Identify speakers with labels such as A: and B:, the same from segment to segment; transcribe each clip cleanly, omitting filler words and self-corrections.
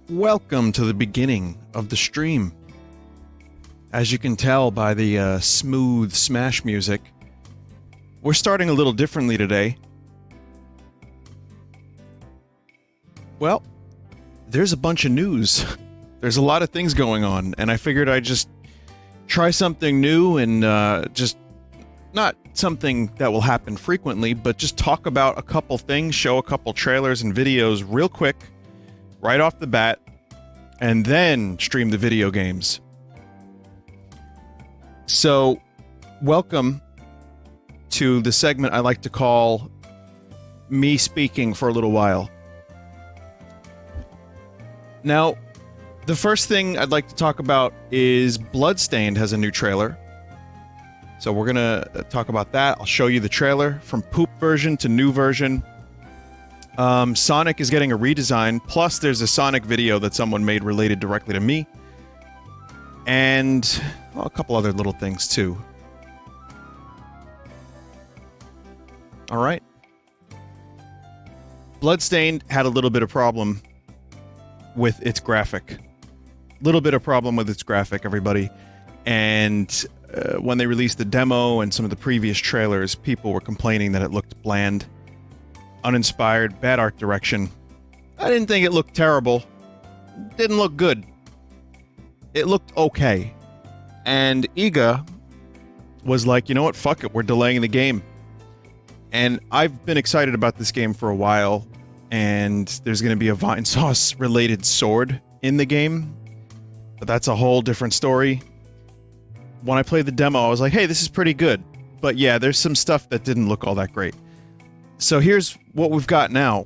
A: Welcome to the beginning of the stream. As you can tell by the smooth smash music, we're starting a little differently today. Well, there's a bunch of news. There's a lot of things going on, and I figured I'd just try something new and just not something that will happen frequently, but just talk about a couple things, show a couple trailers and videos real quick, right off the bat, and then stream the video games. So, welcome to the segment I like to call me speaking for a little while. Now, the first thing I'd like to talk about is Bloodstained has a new trailer. So we're gonna talk about that. I'll show you the trailer from poop version to new version. Sonic is getting a redesign, plus there's a Sonic video that someone made related directly to me. And well, a couple other little things too. Alright. Bloodstained had a little bit of problem with its graphic. Little bit of problem with its graphic, everybody. And when they released the demo and some of the previous trailers, people were complaining that it looked bland, uninspired, bad art direction. I didn't think it looked terrible. Didn't look good. It looked okay. And Iga was like, you know what, fuck it, we're delaying the game. And I've been excited about this game for a while, and there's going to be a Vinesauce related sword in the game. But that's a whole different story. When I played the demo, I was like, hey, this is pretty good. But yeah, there's some stuff that didn't look all that great. So here's what we've got now.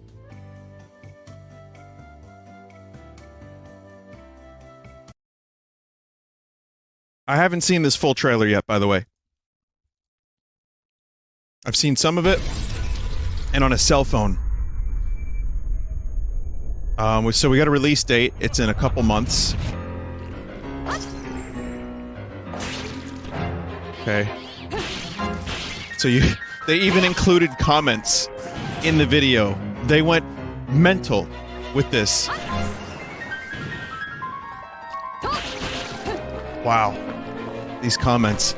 A: I haven't seen this full trailer yet, by the way. I've seen some of it, and on a cell phone. So we got a release date. It's in a couple months. Okay. So they even included comments in the video. They went mental with this. Wow. These comments.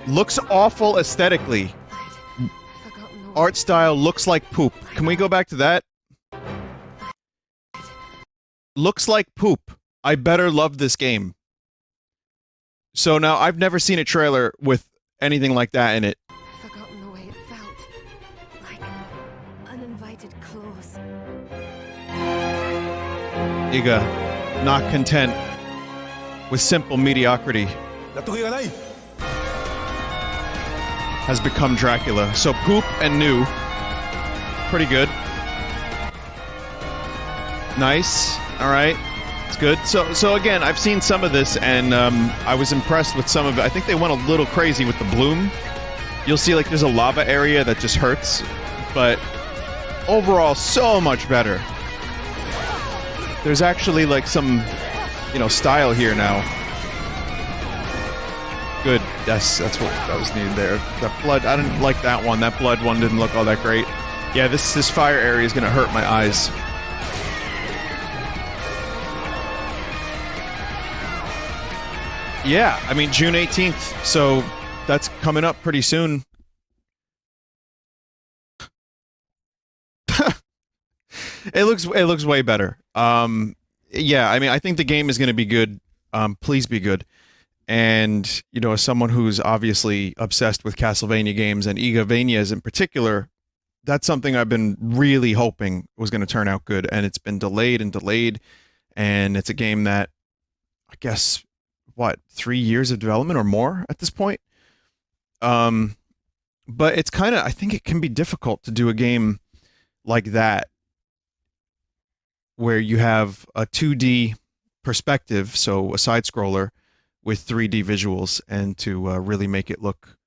A: Looks awful aesthetically. Art style looks like poop. Can we go back to that? Looks like poop. I better love this game. So now, I've never seen a trailer with anything like that in it.
B: I've forgotten the way it felt. Like uninvited claws.
A: Iga, not content with simple mediocrity, has become Dracula. So poop and new. Pretty good. Nice. Alright. It's good. So again, I've seen some of this, and I was impressed with some of it. I think they went a little crazy with the bloom. You'll see, like, there's a lava area that just hurts, but overall, so much better. There's actually, like, some, you know, style here now. Good. That's what that was needed there. That blood, I didn't like that one. That blood one didn't look all that great. Yeah, this fire area is gonna hurt my eyes. Yeah, I mean, June 18th, so that's coming up pretty soon. It looks way better. Yeah, I mean, I think the game is going to be good. Please be good. And, you know, as someone who's obviously obsessed with Castlevania games, and Igavanias in particular, that's something I've been really hoping was going to turn out good, and it's been delayed and delayed, and it's a game that, I guess, what, 3 years of development or more at this point? But it's kind of, I think it can be difficult to do a game like that, where you have a 2D perspective, so a side-scroller, with 3D visuals, and to really make it look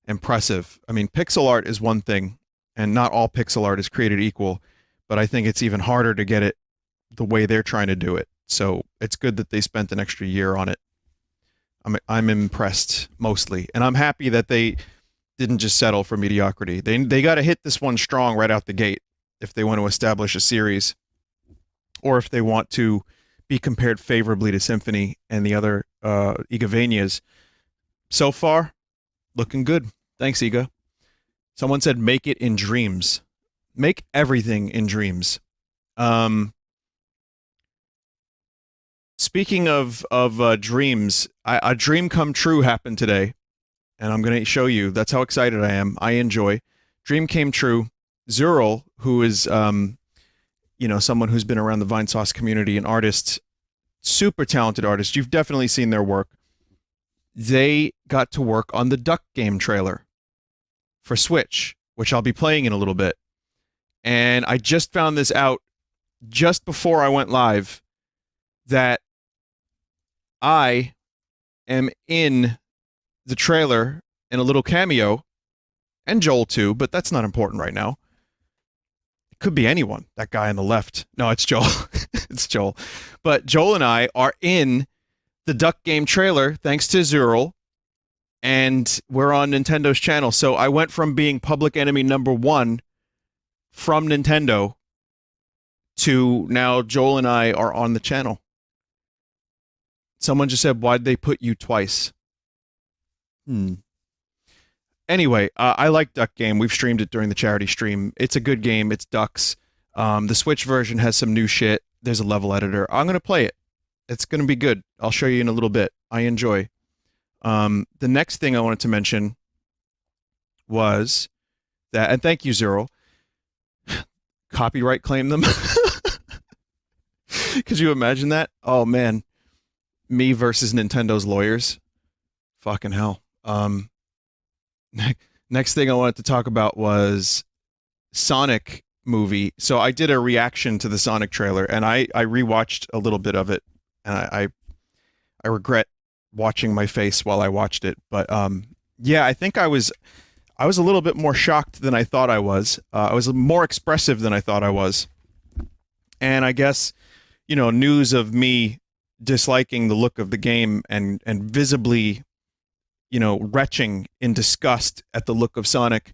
A: impressive. I mean, pixel art is one thing, and not all pixel art is created equal, but I think it's even harder to get it the way they're trying to do it. So it's good that they spent an extra year on it. I'm impressed, mostly, and I'm happy that they didn't just settle for mediocrity. They got to hit this one strong right out the gate, if they want to establish a series, or if they want to be compared favorably to Symphony and the other Igavanias. So far, looking good. Thanks, Iga. Someone said, make it in dreams. Make everything in dreams. Speaking of dreams, a dream come true happened today, and I'm going to show you. That's how excited I am. I enjoy. Dream came true. Zurl, who is, someone who's been around the Vinesauce community, an artist, super talented artist. You've definitely seen their work. They got to work on the Duck Game trailer for Switch, which I'll be playing in a little bit. And I just found this out just before I went live, that I am in the trailer in a little cameo, and Joel too, but that's not important right now. It could be anyone. That guy on the left. No, it's Joel. It's Joel. But Joel and I are in the Duck Game trailer, thanks to Zurl, and we're on Nintendo's channel. So I went from being public enemy #1 from Nintendo to now Joel and I are on the channel. Someone just said, why'd they put you twice? Anyway, I like Duck Game. We've streamed it during the charity stream. It's a good game. It's ducks. The Switch version has some new shit. There's a level editor. I'm going to play it. It's going to be good. I'll show you in a little bit. I enjoy. The next thing I wanted to mention was that, and thank you, Zero. Copyright claim them. Could you imagine that? Oh, man. Me versus Nintendo's lawyers. Fucking hell. Next thing I wanted to talk about was Sonic movie. So I did a reaction to the Sonic trailer, and I rewatched a little bit of it, and I regret watching my face while I watched it. But yeah, I think I was a little bit more shocked than I thought I was. I was more expressive than I thought I was. And I guess, news of me disliking the look of the game and visibly, retching in disgust at the look of Sonic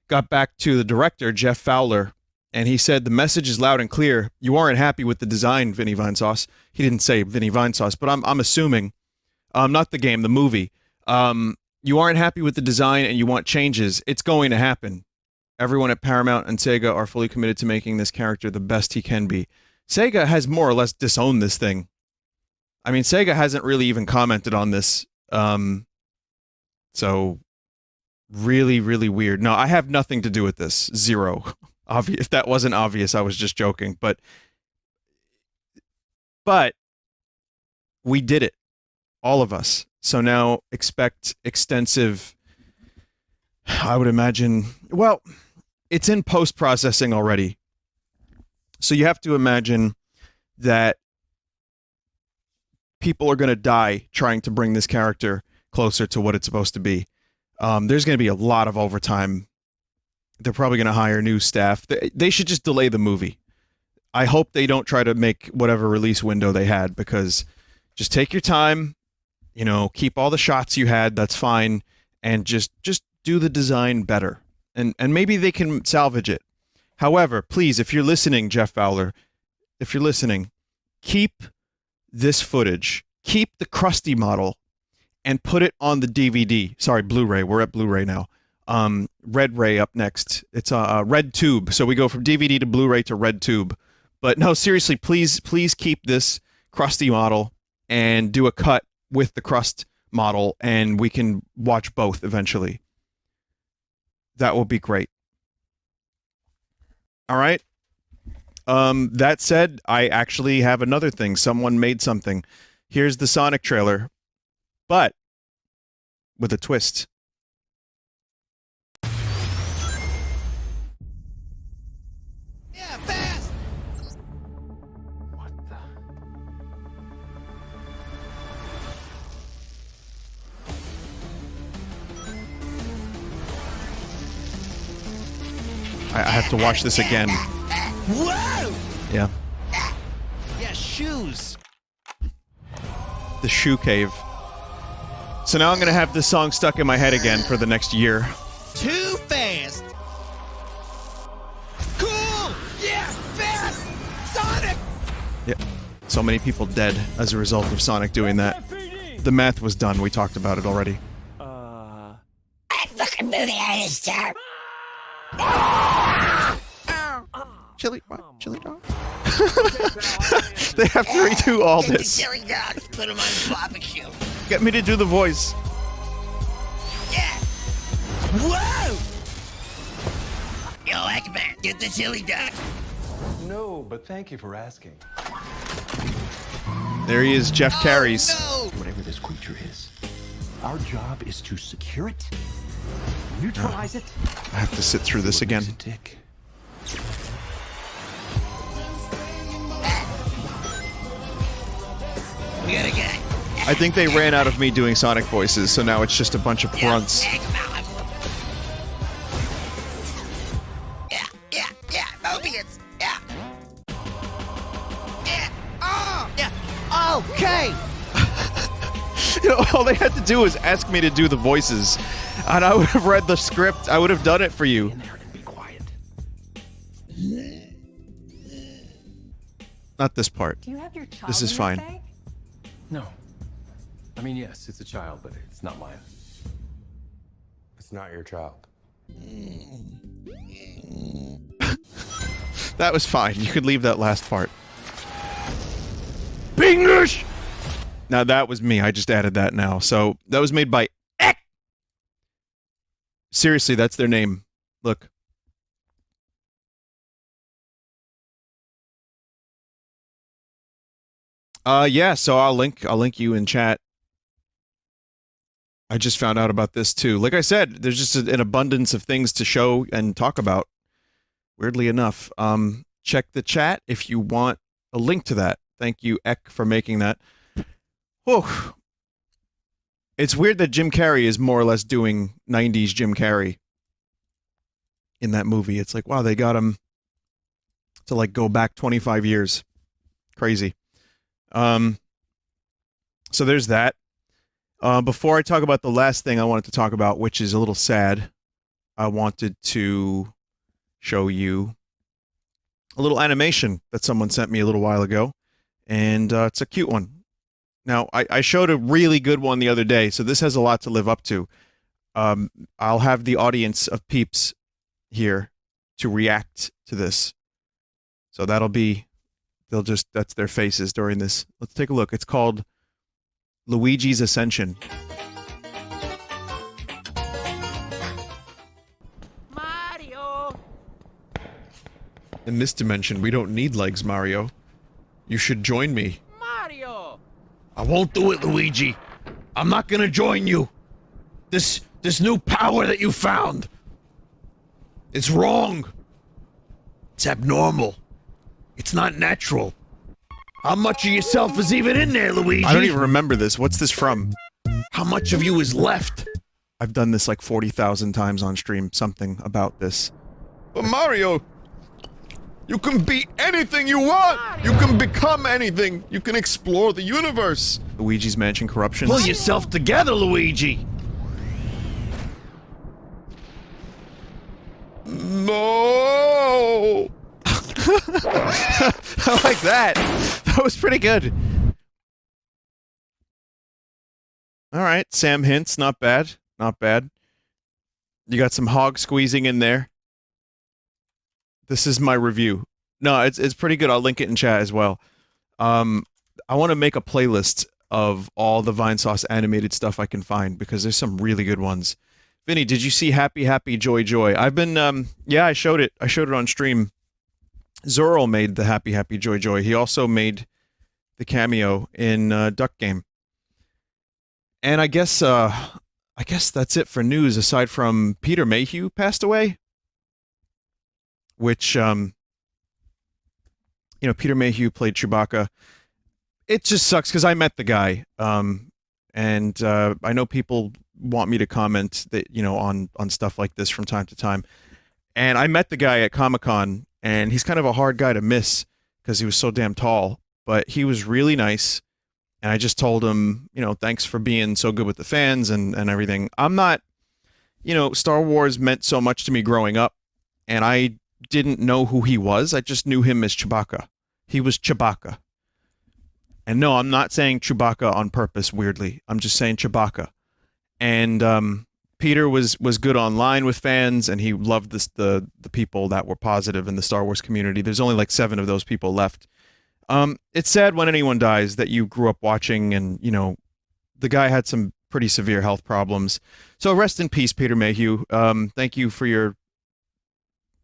A: got back to the director, Jeff Fowler, and he said, the message is loud and clear. You aren't happy with the design, Vinny Vinesauce. He didn't say Vinny Vinesauce, but I'm assuming, not the game, the movie. You aren't happy with the design and you want changes. It's going to happen. Everyone at Paramount and Sega are fully committed to making this character the best he can be. Sega has more or less disowned this thing. I mean, Sega hasn't really even commented on this. So, really, really weird. No, I have nothing to do with this. Zero. If that wasn't obvious, I was just joking. But we did it. All of us. So now expect extensive, I would imagine, well, it's in post-processing already. So you have to imagine that people are going to die trying to bring this character closer to what it's supposed to be. There's going to be a lot of overtime. They're probably going to hire new staff. They should just delay the movie. I hope they don't try to make whatever release window they had, because just take your time, keep all the shots you had, that's fine, and just do the design better. And maybe they can salvage it. However, please, if you're listening, Jeff Fowler, if you're listening, keep this footage, keep the crusty model, and put it on the DVD. Sorry, Blu-ray. We're at Blu-ray now. Red Ray up next. It's a Red Tube. So we go from DVD to Blu-ray to Red Tube. But no, seriously, please keep this crusty model and do a cut with the crust model, and we can watch both eventually. That will be great. All right. That said, I actually have another thing. Someone made something. Here's the Sonic trailer, but with a twist.
C: Yeah, fast!
A: What the? I have to watch this again.
C: Whoa!
A: Yeah.
C: Yeah, shoes.
A: The Shoe Cave. So now I'm going to have this song stuck in my head again for the next year.
C: Too fast. Cool!
A: So many people dead as a result of Sonic doing that. The math was done. We talked about it already. Chili, what? Chili dog? They have to redo all this.
C: Silly dogs, put them on the barbecue.
A: Get me to do the voice.
C: Yeah. Whoa! Yo, Eggman, get the silly dog.
D: No, but thank you for asking.
A: There he is, Jeff Carries.
C: No!
D: Whatever this creature is, our job is to secure it, neutralize it.
A: I have to sit through this again.
D: Tick.
C: We gotta get.
A: I think they ran out of me doing Sonic voices, so now it's just a bunch of grunts.
C: Yeah, Mobius. Yeah. Yeah. Oh, yeah. Okay.
A: You know, all they had to do was ask me to do the voices, and I would have read the script. I would have done it for you.
D: In there and be quiet.
A: Not this part.
E: Do you have your child
A: This is
E: in your
A: fine.
E: bag?
D: No. I mean, yes, it's a child, but it's not mine. It's not your child.
A: That was fine. You could leave that last part. Bingish! Now that was me. I just added that now. So that was made by Ek. Seriously, that's their name. Look. Yeah, so I'll link you in chat. I just found out about this too. Like I said, there's just an abundance of things to show and talk about. Weirdly enough. Check the chat if you want a link to that. Thank you, Ek, for making that. Whew. It's weird that Jim Carrey is more or less doing 90s Jim Carrey in that movie. It's like, wow, they got him to like go back 25 years. Crazy. So there's that. Before I talk about the last thing I wanted to talk about, which is a little sad, I wanted to show you a little animation that someone sent me a little while ago, and it's a cute one. Now, I showed a really good one the other day, so this has a lot to live up to. I'll have the audience of peeps here to react to this. So that'll be, that's their faces during this. Let's take a look. It's called Luigis Ascension.
C: Mario.
A: In this dimension, we don't need legs, Mario. You should join me.
C: Mario.
A: I won't do it, Luigi. I'm not gonna join you. This new power that you found. It's wrong. It's abnormal. It's not natural. How much of yourself is even in there, Luigi? I don't even remember this. What's this from? How much of you is left? I've done this like 40,000 times on stream, something about this. But Mario, you can be anything you want! You can become anything! You can explore the universe! Luigi's Mansion Corruption. Pull yourself together, Luigi! No! I like that. That was pretty good. Alright, Sam Hints, not bad. Not bad. You got some hog squeezing in there. This is my review. No, it's pretty good. I'll link it in chat as well. I want to make a playlist of all the Vinesauce animated stuff I can find, because there's some really good ones. Vinny, did you see Happy Happy Joy Joy? I've been, yeah, I showed it. I showed it on stream. Zorro made the Happy Happy Joy Joy. He also made the cameo in Duck Game. And I guess that's it for news, aside from Peter Mayhew passed away. Which, you know, Peter Mayhew played Chewbacca. It just sucks, because I met the guy. And I know people want me to comment that, you know, on stuff like this from time to time. And I met the guy at Comic-Con, and he's kind of a hard guy to miss, because he was so damn tall. But he was really nice. And I just told him, you know, thanks for being so good with the fans and everything. I'm not, you know, Star Wars meant so much to me growing up, and I didn't know who he was. I just knew him as Chewbacca. He was Chewbacca. And no, I'm not saying Chewbacca on purpose, weirdly. I'm just saying Chewbacca. And Peter was good online with fans, and he loved the people that were positive in the Star Wars community. There's only like 7 of those people left. It's sad when anyone dies that you grew up watching, and you know, the guy had some pretty severe health problems. So rest in peace, Peter Mayhew. Thank you for your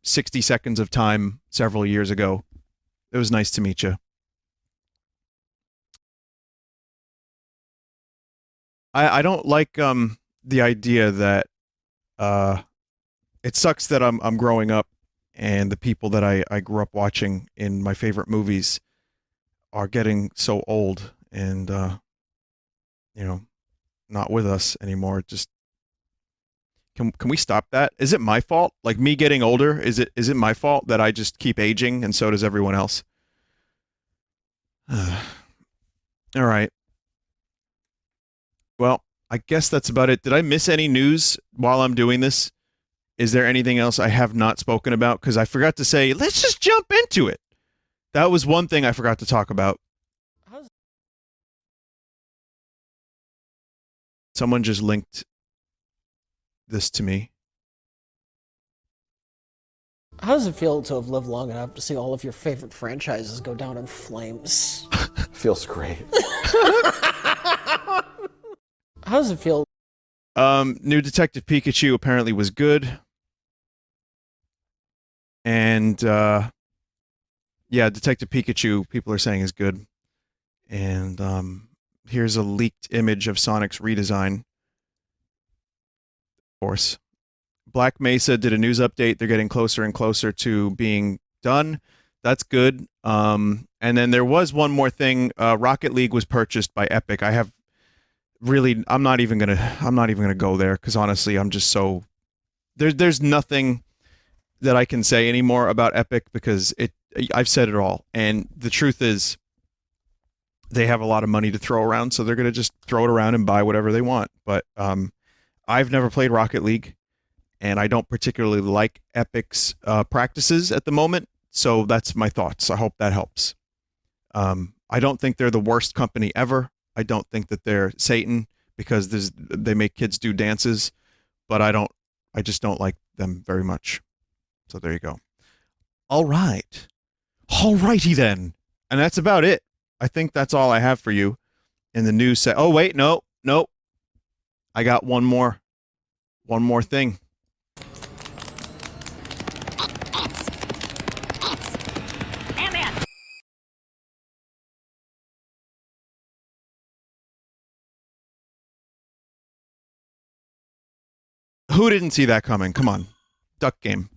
A: 60 seconds of time several years ago. It was nice to meet you. I don't like the idea that it sucks that I'm growing up and the people that I grew up watching in my favorite movies are getting so old and you know, not with us anymore. Just can we stop that? Is it my fault? Like me getting older, is it my fault that I just keep aging and so does everyone else? All right. Well, I guess that's about it. Did I miss any news while I'm doing this? Is there anything else I have not spoken about? Because I forgot to say, let's just jump into it. That was one thing I forgot to talk about. Someone just linked this to me.
E: How does it feel to have lived long enough to see all of your favorite franchises go down in flames?
D: Feels great.
E: How does it feel?
A: New Detective Pikachu apparently was good. And yeah, Detective Pikachu, people are saying is good. And here's a leaked image of Sonic's redesign. Of course. Black Mesa did a news update. They're getting closer and closer to being done. That's good. And then there was one more thing. Rocket League was purchased by Epic. I'm not even gonna go there because honestly, I'm just so there's nothing that I can say anymore about Epic because I've said it all. And the truth is, they have a lot of money to throw around, so they're gonna just throw it around and buy whatever they want. But I've never played Rocket League, and I don't particularly like Epic's practices at the moment. So that's my thoughts. I hope that helps. I don't think they're the worst company ever. I don't think that they're Satan because they make kids do dances, but I just don't like them very much. So there you go. All right. All righty then. And that's about it. I think that's all I have for you in the news set. Oh, wait, no. I got one more thing. Who didn't see that coming? Come on. Duck game.